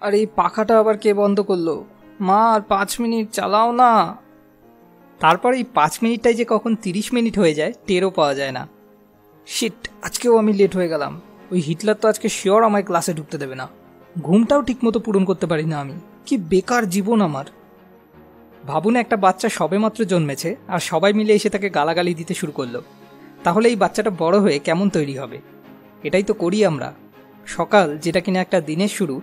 আর এই পাখাটা আবার কে বন্ধ করলো? মা, আর 5 মিনিট চালাও না। তারপর এই 5 মিনিটটাই যে কখন 30 মিনিট হয়ে যায় টেরও পাওয়া যায় না। শিট, আজকেও আমি লেট হয়ে গেলাম। ওই হিটলার তো আজকে শিওর আমার ক্লাসে ঢুকতে দেবে না। ঘুমটাও ঠিকমতো পূরণ করতে পারি না আমি। কি বেকার জীবন আমার। ভাবুন, একটা বাচ্চা সবেমাত্র জন্মেছে আর সবাই মিলে এসে তাকে গালাগালি দিতে শুরু করলো। তাহলে এই বাচ্চাটা বড় হয়ে কেমন তৈরি হবে? এটাই তো করি আমরা। সকাল, যেটা কিনা একটা দিনের শুরু,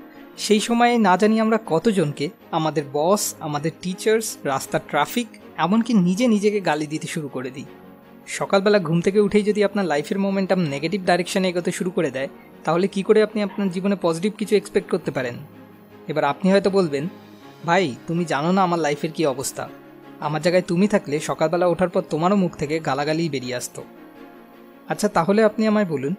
সেই সময়ে না জানি আমরা কতজনকে, আমাদের বস, আমাদের টিচার্স, রাস্তার ট্রাফিক, এমনকি নিজেকে গালি দিতে শুরু করে দিই। সকালবেলা ঘুম থেকে উঠেই যদি আপনার লাইফের মোমেন্টাম নেগেটিভ ডাইরেকশনে এগোতে শুরু করে দেয়, তাহলে কি করে আপনি আপনার জীবনে পজিটিভ কিছু এক্সপেক্ট করতে পারেন? এবার আপনি হয়তো বলবেন, ভাই তুমি জানো না আমার লাইফের কি অবস্থা। আমার জায়গায় তুমি থাকলে সকালবেলা ওঠার পর তোমারও মুখ থেকে গালাগালিই বেরিয়ে আসতো। আচ্ছা, তাহলে আপনি আমায় বলুন,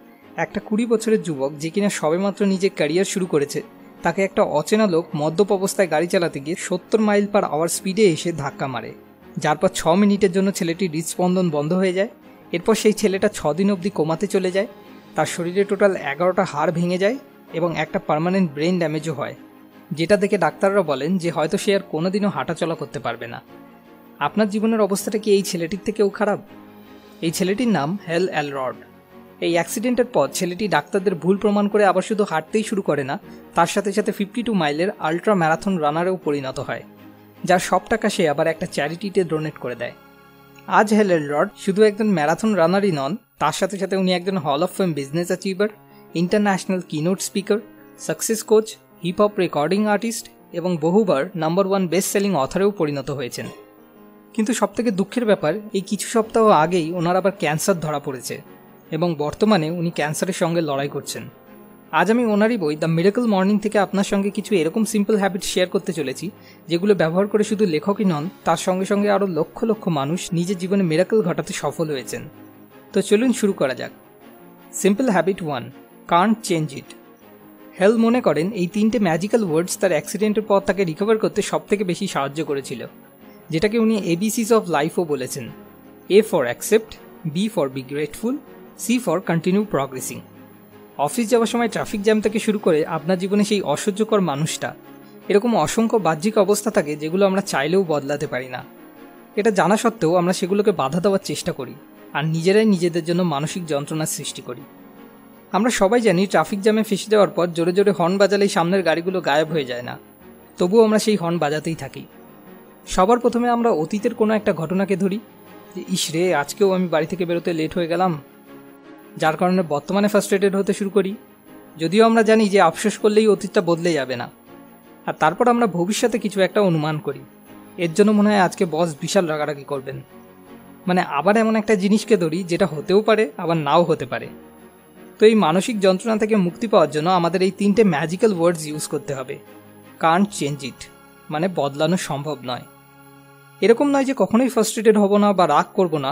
একটা 20 বছরের যুবক যে কিনা সবেমাত্র নিজের ক্যারিয়ার শুরু করেছে, তাকে একটা অচেনা লোক মদ্যপ অবস্থায় গাড়ি চালাতে গিয়ে 70 মাইল পার আওয়ার স্পিডে এসে ধাক্কা মারে, যার পর 6 মিনিটের জন্য ছেলেটির হৃদস্পন্দন বন্ধ হয়ে যায়। এরপর সেই ছেলেটা 6 দিন অবধি কোমাতে চলে যায়, তার শরীরে টোটাল 11টা হাড় ভেঙে যায় এবং একটা পার্মানেন্ট ব্রেন ড্যামেজও হয়, যেটা দেখে ডাক্তাররা বলেন যে হয়তো সে আর কোনোদিনও হাঁটাচলা করতে পারবে না। আপনার জীবনের অবস্থাটা কি এই ছেলেটির থেকেও খারাপ? এই ছেলেটির নাম হেল এলরড। এই অ্যাক্সিডেন্টের পর ছেলেটি ডাক্তারদের ভুল প্রমাণ করে আবার শুধু হাঁটতেই শুরু করে না, তার সাথে সাথে 52 মাইলের আল্ট্রা ম্যারাথন রানারেও পরিণত হয়, যার সব টাকা সে আবার একটা চ্যারিটিতে ডোনেট করে দেয়। আজ হেল এলরড শুধু একজন ম্যারাথন রানারই নন, তার সাথে সাথে উনি একজন hall of fame business achiever, international keynote speaker, success coach, hip hop recording artist এবং বহুবার নাম্বার 1 বেস্ট সেলিং অথরেও পরিণত হয়েছেন। কিন্তু সবথেকে দুঃখের ব্যাপার, এই কিছু সপ্তাহ আগেই ওনার আবার ক্যান্সার ধরা পড়েছে এবং বর্তমানে উনি ক্যান্সারের সঙ্গে লড়াই করছেন। আজ আমি ওনারই বই দ্য মিরাকল মর্নিং থেকে আপনার সঙ্গে কিছু এরকম সিম্পল হ্যাবিট শেয়ার করতে চলেছি, যেগুলো ব্যবহার করে শুধু লেখকই নন, তার সঙ্গে সঙ্গে আরও লক্ষ লক্ষ মানুষ নিজের জীবনে মিরাকল ঘটাতে সফল হয়েছেন। তো চলুন শুরু করা যাক। Simple habit 1, can't change it. হেল মনে করেন এই 3টে ম্যাজিক্যাল ওয়ার্ডস তার অ্যাক্সিডেন্টের পর তাকে রিকভার করতে সবথেকে বেশি সাহায্য করেছিল, যেটাকে উনি এবিসিস অফ লাইফও বলেছেন। A for accept, B for be grateful, C for continue progressing. Office যাওয়ার সময় ট্রাফিক জ্যাম থেকে শুরু করে আপনার জীবনে সেই অসহ্যকর মানুষটা, এরকম অসংখ্য বাহ্যিক অবস্থা থাকে যেগুলো আমরা চাইলেও বদলাতে পারি না। এটা জানা সত্ত্বেও আমরা সেগুলোকে বাধা দেওয়ার চেষ্টা করি আর নিজেরাই নিজেদের জন্য মানসিক যন্ত্রণার সৃষ্টি করি। আমরা সবাই জানি ট্রাফিক জ্যামে ফেসে যাওয়ার পর জোরে জোরে হর্ন বাজালেই সামনের গাড়িগুলো গায়েব হয়ে যায় না, তবুও আমরা সেই হর্ন বাজাতেই থাকি। সবার প্রথমে আমরা অতীতের কোনো একটা ঘটনাকে ধরি যে ইস রে, আজকেও আমি বাড়ি থেকে বেরোতে লেট হয়ে গেলাম, যার কারণে বর্তমানে ফ্রাস্ট্রেটেড হতে শুরু করি, যদিও আমরা জানি যে আফসোস করলেই অতীতটা বদলে যাবে না। আর তারপর আমরা ভবিষ্যতে কিছু একটা অনুমান করি, এর জন্য মনে হয় আজকে বস বিশাল রাগারাগি করবেন। মানে আবার এমন একটা জিনিসকে ধরি যেটা হতেও পারে আবার নাও হতে পারে। তো এই মানসিক যন্ত্রণা থেকে মুক্তি পাওয়ার জন্য আমাদের এই 3টে ম্যাজিক্যাল ওয়ার্ডস ইউজ করতে হবে। কান্ট চেঞ্জ ইট, মানে বদলানো সম্ভব নয়। এরকম নয় যে কখনোই ফ্রাস্ট্রেটেড হব না বা রাগ করব না।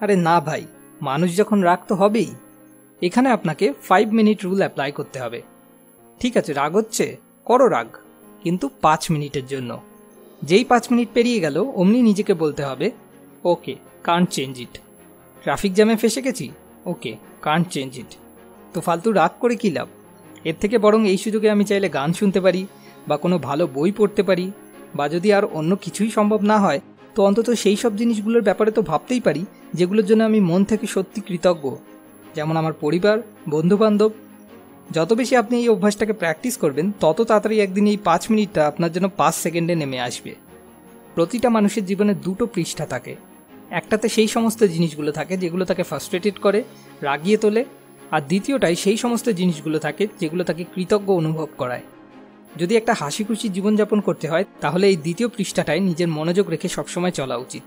আরে না ভাই, মানুষ যখন রাগ তো হবেই। এখানে আপনাকে 5 মিনিট রুল অ্যাপ্লাই করতে হবে। ঠিক আছে, রাগ হচ্ছে, করো রাগ, কিন্তু 5 মিনিটের জন্য। যেই 5 মিনিট পেরিয়ে গেল অমনি নিজেকে বলতে হবে, ওকে, কান্ট চেঞ্জ ইট। ট্রাফিক জ্যামে ফেসে গেছি, ওকে, কান্ট চেঞ্জ ইট। তো ফালতু রাগ করে কী লাভ? এর থেকে বরং এই সুযোগে আমি চাইলে গান শুনতে পারি বা কোনো ভালো বই পড়তে পারি, বা যদি আর অন্য কিছুই সম্ভব না হয় তো অন্তত সেই সব জিনিসগুলোর ব্যাপারে তো ভাবতেই পারি যেগুলোর জন্য আমি মন থেকে সত্যি কৃতজ্ঞ, যেমন আমার পরিবার, বন্ধুবান্ধব। যত বেশি আপনি এই অভ্যাসটাকে প্র্যাকটিস করবেন, তত তাড়াতাড়ি একদিন এই 5 মিনিটটা আপনার জন্য 5 সেকেন্ডে নেমে আসবে। প্রতিটা মানুষের জীবনে 2টো পৃষ্ঠা থাকে। একটাতে সেই সমস্ত জিনিসগুলো থাকে যেগুলো তাকে ফ্রাস্ট্রেটেড করে, রাগিয়ে তোলে, আর দ্বিতীয়টায় সেই সমস্ত জিনিসগুলো থাকে যেগুলো তাকে কৃতজ্ঞ অনুভব করায়। যদি একটা হাসি খুশি জীবনযাপন করতে হয় তাহলে এই দ্বিতীয় পৃষ্ঠাটায় নিজের মনোযোগ রেখে সবসময় চলা উচিত।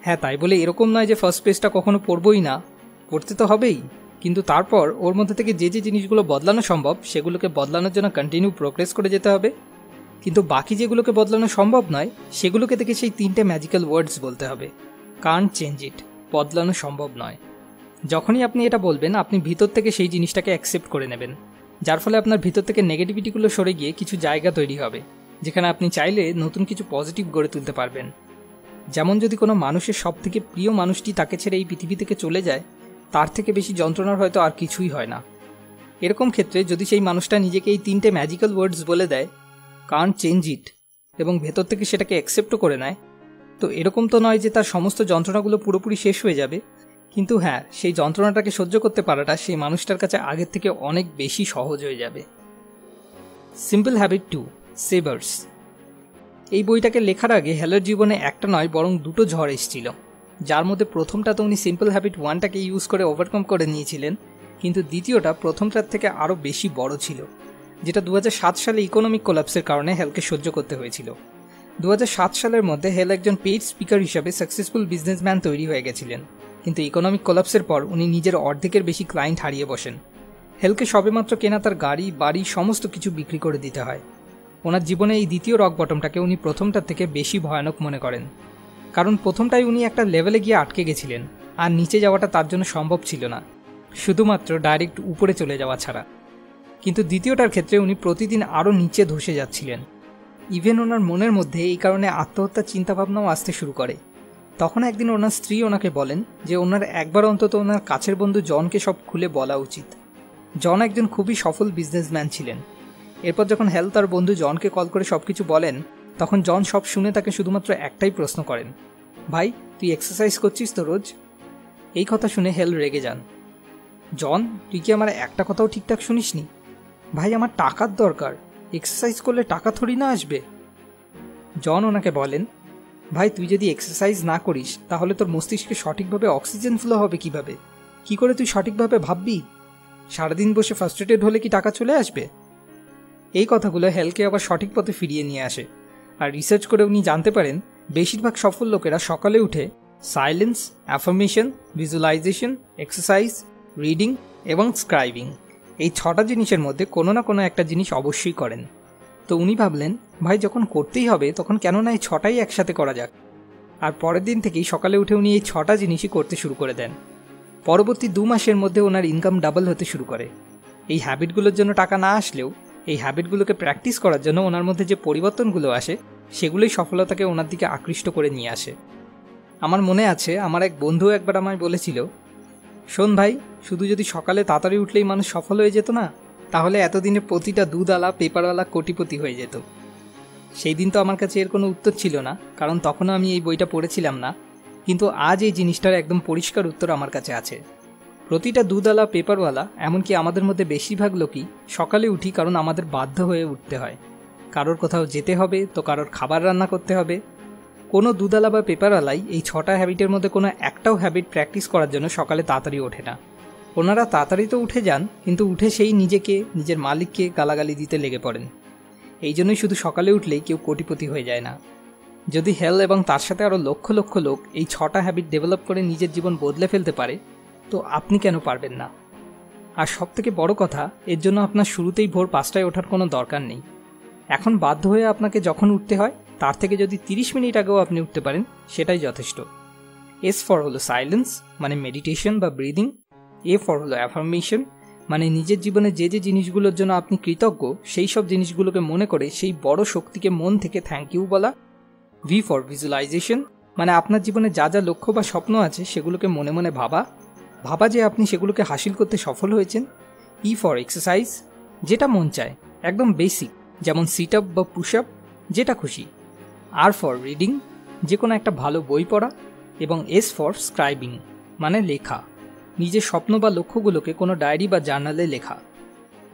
হ্যাঁ, তাই বলে এরকম নয় যে ফার্স্ট পেজটা কখনো পড়বই না, পড়তে তো হবেই, কিন্তু তারপর ওর মধ্যে থেকে যে জিনিসগুলো বদলানো সম্ভব সেগুলোকে বদলানোর জন্য কন্টিনিউ প্রোগ্রেস করে যেতে হবে। কিন্তু বাকি যেগুলোকে বদলানো সম্ভব নয় সেগুলোকে থেকে সেই 3টে ম্যাজিক্যাল ওয়ার্ডস বলতে হবে। কান্ট চেঞ্জ ইট, বদলানো সম্ভব নয়। যখনই আপনি এটা বলবেন আপনি ভিতর থেকে সেই জিনিসটাকে অ্যাকসেপ্ট করে নেবেন, যার ফলে আপনার ভিতর থেকে নেগেটিভিটিগুলো সরে গিয়ে কিছু জায়গা তৈরি হবে যেখানে আপনি চাইলে নতুন কিছু পজিটিভ গড়ে তুলতে পারবেন। যেমন যদি কোনো মানুষের সব থেকে প্রিয় মানুষটি তাকে ছেড়ে এই পৃথিবী থেকে চলে যায়, তার থেকে বেশি যন্ত্রণার হয়তো আর কিছুই হয় না। এরকম ক্ষেত্রে যদি সেই মানুষটা নিজেকে এই 3টে ম্যাজিক্যাল ওয়ার্ডস বলে দেয়, কান্ট চেঞ্জ ইট এবং ভেতর থেকে সেটাকে অ্যাকসেপ্টও করে নেয়, তো এরকম তো নয় যে তার সমস্ত যন্ত্রণাগুলো পুরোপুরি শেষ হয়ে যাবে, কিন্তু হ্যাঁ, সেই যন্ত্রণাটাকে সহ্য করতে পারাটা সেই মানুষটার কাছে আগের থেকে অনেক বেশি সহজ হয়ে যাবে। Simple habit 2, সেভার্স। এই বইটাকে লেখার আগে হেলের জীবনে একটা নয় বরং দুটো ঝড় এসেছিল, যার মধ্যে প্রথমটা তো উনি সিম্পল হ্যাবিট 1টাকে ইউজ করে ওভারকাম করে নিয়েছিলেন, কিন্তু দ্বিতীয়টা প্রথমটার থেকে আরও বেশি বড় ছিল, যেটা 2007 সালে ইকোনমিক কোলাপসের কারণে হেলকে সহ্য করতে হয়েছিল। 2007 সালের মধ্যে হেল একজন পেইড স্পিকার হিসাবে সাকসেসফুল বিজনেসম্যান তৈরি হয়ে গেছিলেন, কিন্তু ইকোনমিক কোলাপসের পর উনি নিজের অর্ধেকের বেশি ক্লায়েন্ট হারিয়ে বসেন। হেলকে সবেমাত্র কেনা তার গাড়ি বাড়ি সমস্ত কিছু বিক্রি করে দিতে হয়। ওনার জীবনে এই দ্বিতীয় রক বটমটাকে উনি প্রথমটার থেকে বেশি ভয়ানক মনে করেন, কারণ প্রথমটাই উনি একটা লেভেলে গিয়ে আটকে গেছিলেন, আর নিচে যাওয়াটা তার জন্য সম্ভব ছিল না, শুধুমাত্র ডাইরেক্ট উপরে চলে যাওয়া ছাড়া। কিন্তু দ্বিতীয়টার ক্ষেত্রে উনি প্রতিদিন আরও নিচে ধসে যাচ্ছিলেন। ইভেন ওনার মনের মধ্যে এই কারণে আত্মহত্যার চিন্তাভাবনাও আসতে শুরু করে। তখন একদিন ওনার স্ত্রী ওনাকে বলেন যে ওনার একবার অন্তত ওনার কাছের বন্ধু জনকে সব খুলে বলা উচিত। জন একজন খুবই সফল বিজনেসম্যান ছিলেন। এরপর যখন হেল তার বন্ধু জনকে কল করে সব কিছু বলেন, তখন জন সব শুনে তাকে শুধুমাত্র একটাই প্রশ্ন করেন, ভাই তুই এক্সারসাইজ করছিস তো রোজ? এই কথা শুনে হেল রেগে যান। জন, তুই কি আমার একটা কথাও ঠিকঠাক শুনিসনি? ভাই আমার টাকার দরকার, এক্সারসাইজ করলে টাকা থোড়ি না আসবে। জন ওনাকে বলেন, ভাই তুই যদি এক্সারসাইজ না করিস তাহলে তোর মস্তিষ্কে সঠিকভাবে অক্সিজেন ফ্লো হবে কিভাবে? কি করে তুই সঠিকভাবে ভাববি? সারাদিন বসে ফ্রাস্ট্রেটেড হলে কি টাকা চলে আসবে? এই কথাগুলো হেলকে আবার সঠিক পথে ফিরিয়ে নিয়ে আসে। আর রিসার্চ করে উনি জানতে পারেন বেশিরভাগ সফল লোকেরা সকালে উঠে silence, affirmation, visualisation, exercise, reading এবং স্ক্রাইবিং, এই 6টা জিনিসের মধ্যে কোনো না কোনো একটা জিনিস অবশ্যই করেন। তো উনি ভাবলেন, ভাই যখন করতেই হবে তখন কেন না এই 6টাই একসাথে করা যাক। আর পরের দিন থেকেই সকালে উঠে উনি এই 6টা জিনিসই করতে শুরু করে দেন। পরবর্তী 2 মাসের মধ্যে ওনার ইনকাম ডাবল হতে শুরু করে। এই হ্যাবিটগুলোর জন্য টাকা না আসলেও এই হ্যাবিটগুলোকে প্র্যাকটিস করার জন্য ওনার মধ্যে যে পরিবর্তনগুলো আসে সেগুলোই সফলতাকে ওনার দিকে আকৃষ্ট করে নিয়ে আসে। আমার মনে আছে আমার এক বন্ধু একবার আমায় বলেছিল, শোন ভাই, শুধু যদি সকালে তাড়াতাড়ি উঠলেই মানুষ সফল হয়ে যেত না, তাহলে এতদিনে প্রতিটা দুধওয়ালা পেপারওয়ালা কোটিপতি হয়ে যেত। সেই দিন তো আমার কাছে এর কোনো উত্তর ছিল না, কারণ তখনও আমি এই বইটা পড়েছিলাম না, কিন্তু আজ এই জিনিসটার একদম পরিষ্কার উত্তর আমার কাছে আছে। প্রতিটা দুধওয়ালা পেপারওয়ালা, এমনকি আমাদের মধ্যে বেশিরভাগ লোকই সকালে উঠি কারণ আমাদের বাধ্য হয়ে উঠতে হয়। কারোর কোথাও যেতে হবে তো কারোর খাবার রান্না করতে হবে। কোনো দুধওয়ালা বা পেপারওয়ালাই এই 6টা হ্যাবিটের মধ্যে কোনো একটাও হ্যাবিট প্র্যাকটিস করার জন্য সকালে তাড়াতাড়ি ওঠে না। ওনারা তাড়াতাড়ি তো উঠে যান, কিন্তু উঠে সেই নিজেকে, নিজের মালিককে গালাগালি দিতে লেগে পড়েন। এই জন্যই শুধু সকালে উঠলেই কেউ কোটিপতি হয়ে যায় না। যদি হেল এবং তার সাথে আরও লক্ষ লক্ষ লোক এই 6টা হ্যাবিট ডেভেলপ করে নিজের জীবন বদলে ফেলতে পারে, তো আপনি কেন পারবেন না? আর সবথেকে বড় কথা, এর জন্য আপনার শুরুতেই ভোর 5টায় ওঠার কোনো দরকার নেই। এখন বাধ্য হয়ে আপনাকে যখন উঠতে হয় তার থেকে যদি 30 মিনিট আগেও আপনি উঠতে পারেন সেটাই যথেষ্ট। এস ফর হলো সাইলেন্স, মানে মেডিটেশন বা ব্রিদিং। এ ফর হলো অ্যাফার্মেশন, মানে নিজের জীবনে যে যে জিনিসগুলোর জন্য আপনি কৃতজ্ঞ সেই সব জিনিসগুলোকে মনে করে সেই বড় শক্তিকে মন থেকে থ্যাংক ইউ বলা। ভি ফর ভিজুয়ালাইজেশন, মানে আপনার জীবনে যা যা লক্ষ্য বা স্বপ্ন আছে সেগুলোকে মনে মনে ভাবা যে আপনি সেগুলোকে হাসিল করতে সফল হয়েছেন। ই ফর এক্সারসাইজ, যেটা মন চায়, একদম বেসিক, যেমন সিট আপ বা পুশ আপ, যেটা খুশি। আর ফর রিডিং, যে কোনো একটা ভালো বই পড়া। এবং এস ফর স্ক্রাইবিং, মানে লেখা, নিজের স্বপ্ন বা লক্ষ্যগুলোকে কোনো ডায়েরি বা জার্নালে লেখা।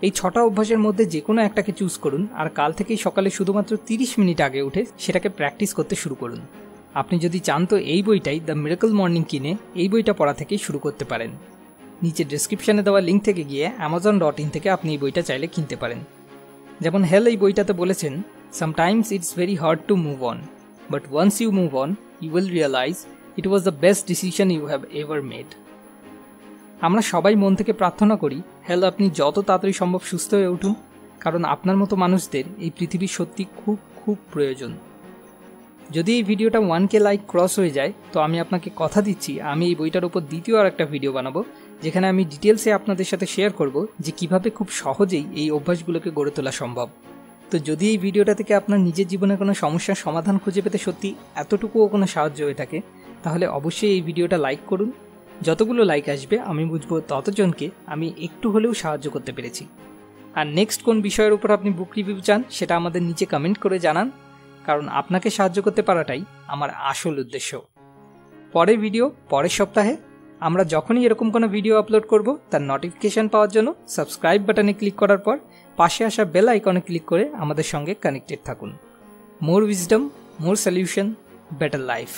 এই 6টা অভ্যাসের মধ্যে যে কোনো একটাকে চুজ করুন, আর কাল থেকেই সকালে শুধুমাত্র 30 মিনিট আগে উঠে সেটাকে প্র্যাকটিস করতে শুরু করুন। আপনি যদি চান তো এই বইটাই, দ্য মিরাকল মর্নিং, কিনে এই বইটা পড়া থেকেই শুরু করতে পারেন। নিচে ডেসক্রিপশনে দেওয়া লিঙ্ক থেকে গিয়ে amazon.in থেকে আপনি এই বইটা চাইলে কিনতে পারেন। যেমন হেল এই বইটাতে বলেছেন, sometimes it's very hard to move on, but once you move on you will realise it was the best decision you have ever made. আমরা সবাই মন থেকে প্রার্থনা করি হেল আপনি যত তাড়াতাড়ি সম্ভব সুস্থ হয়ে উঠুন, কারণ আপনার মতো মানুষদের এই পৃথিবীর সত্যি খুব খুব প্রয়োজন। যদি এই ভিডিওটা 1K লাইক ক্রস হয়ে যায় তো আমি আপনাকে কথা দিচ্ছি আমি এই বইটার উপর দ্বিতীয় আর একটা ভিডিও বানাবো, যেখানে আমি ডিটেলসে আপনাদের সাথে শেয়ার করব যে কিভাবে খুব সহজেই এই অভ্যাসগুলোকে গড়ে তোলা সম্ভব। তো যদি এই ভিডিওটা থেকে আপনার নিজের জীবনে কোনো সমস্যার সমাধান খুঁজে পেতে সত্যি এতটুকুও কোনো সাহায্য হয়ে থাকে, তাহলে অবশ্যই এই ভিডিওটা লাইক করুন। যতগুলো লাইক আসবে আমি বুঝবো ততজনকে আমি একটু হলেও সাহায্য করতে পেরেছি। আর নেক্সট কোন বিষয়ের উপর আপনি বুক রিভিউ চান সেটা আমাদের নিচে কমেন্ট করে জানান, কারণ আপনাকে সাহায্য করতে পারাটাই আমার আসল উদ্দেশ্য। পরের ভিডিও পরের সপ্তাহে। আমরা যখনই এরকম কোনো ভিডিও আপলোড করব তার নোটিফিকেশন পাওয়ার জন্য সাবস্ক্রাইব বাটনে ক্লিক করার পর পাশে আসা বেল আইকনে ক্লিক করে আমাদের সঙ্গে কানেক্টেড থাকুন। মোর উইজডম, মোর সলিউশন, বেটার লাইফ।